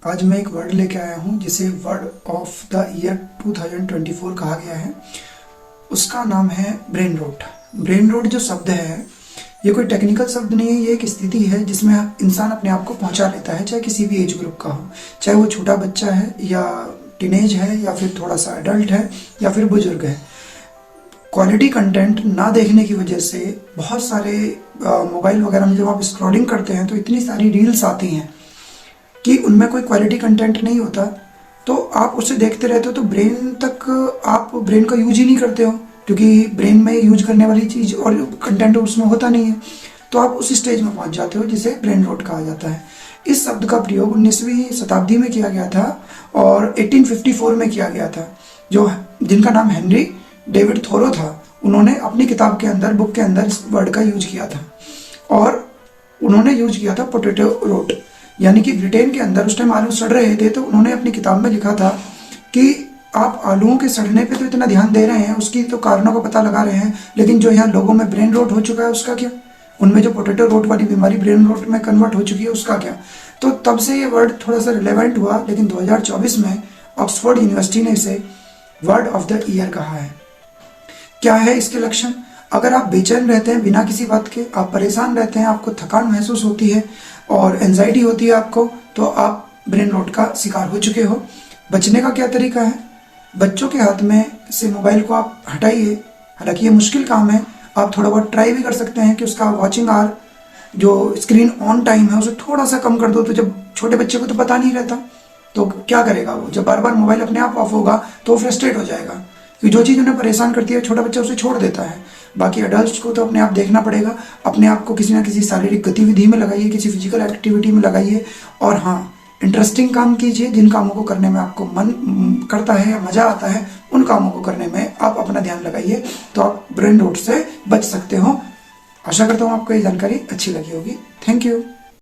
आज मैं एक वर्ड लेके आया हूँ जिसे वर्ड ऑफ द ईयर 2024 कहा गया है। उसका नाम है ब्रेन रोट। ब्रेन रोट जो शब्द है ये कोई टेक्निकल शब्द नहीं है, ये एक स्थिति है जिसमें इंसान अपने आप को पहुंचा लेता है, चाहे किसी भी एज ग्रुप का हो, चाहे वो छोटा बच्चा है या टीनेज है या फिर थोड़ा सा एडल्ट है या फिर बुजुर्ग है। क्वालिटी कंटेंट ना देखने की वजह से बहुत सारे मोबाइल वगैरह में जब आप स्क्रॉलिंग करते हैं तो इतनी सारी रील्स आती हैं कि उनमें कोई क्वालिटी कंटेंट नहीं होता, तो आप उसे देखते रहते हो तो आप ब्रेन का यूज ही नहीं करते हो, क्योंकि ब्रेन में यूज करने वाली चीज़ और कंटेंट उसमें होता नहीं है, तो आप उस स्टेज में पहुंच जाते हो जिसे ब्रेन रोट कहा जाता है। इस शब्द का प्रयोग 19वीं शताब्दी में किया गया था और 1854 में किया गया था। जिनका नाम हेनरी डेविड थोरो था, उन्होंने अपनी किताब के अंदर, बुक के अंदर इस वर्ड का यूज किया था और उन्होंने यूज किया था पोटैटो रोट। यानी कि ब्रिटेन के अंदर उस टाइम आलू सड़ रहे थे, तो उन्होंने अपनी किताब में लिखा था कि आप आलूओं के सड़ने पे तो इतना ध्यान दे रहे हैं, उसकी तो कारणों का पता लगा रहे हैं, लेकिन जो यहाँ लोगों में ब्रेन रोट हो चुका है उसका क्या? उनमें जो पोटैटो रोट वाली बीमारी ब्रेन रोट में कन्वर्ट हो चुकी है उसका क्या? तो तब से ये वर्ड थोड़ा सा रिलेवेंट हुआ, लेकिन 2024 में ऑक्सफोर्ड यूनिवर्सिटी ने इसे वर्ड ऑफ द ईयर कहा है। क्या है इसके लक्षण? अगर आप बेचैन रहते हैं बिना किसी बात के, आप परेशान रहते हैं, आपको थकान महसूस होती है और एंजाइटी होती है आपको, तो आप ब्रेन रोट का शिकार हो चुके हो। बचने का क्या तरीका है? बच्चों के हाथ में से मोबाइल को आप हटाइए। हालांकि ये मुश्किल काम है, आप थोड़ा बहुत ट्राई भी कर सकते हैं कि उसका वॉचिंग आवर, जो स्क्रीन ऑन टाइम है, उसे थोड़ा सा कम कर दो। तो जब छोटे बच्चे को तो पता नहीं रहता, तो क्या करेगा वो? जब बार बार मोबाइल अपने आप ऑफ होगा तो वो फ्रस्ट्रेट हो जाएगा, क्योंकि जो चीज़ उन्हें परेशान करती है छोटा बच्चा उसे छोड़ देता है। बाकी अडल्ट को तो अपने आप देखना पड़ेगा। अपने आप को किसी ना किसी शारीरिक गतिविधि में लगाइए, किसी फिजिकल एक्टिविटी में लगाइए, और हाँ, इंटरेस्टिंग काम कीजिए। जिन कामों को करने में आपको मन करता है या मज़ा आता है, उन कामों को करने में आप अपना ध्यान लगाइए, तो आप ब्रेन रोट से बच सकते हो। आशा करता हूँ आपको ये जानकारी अच्छी लगी होगी। Thank you.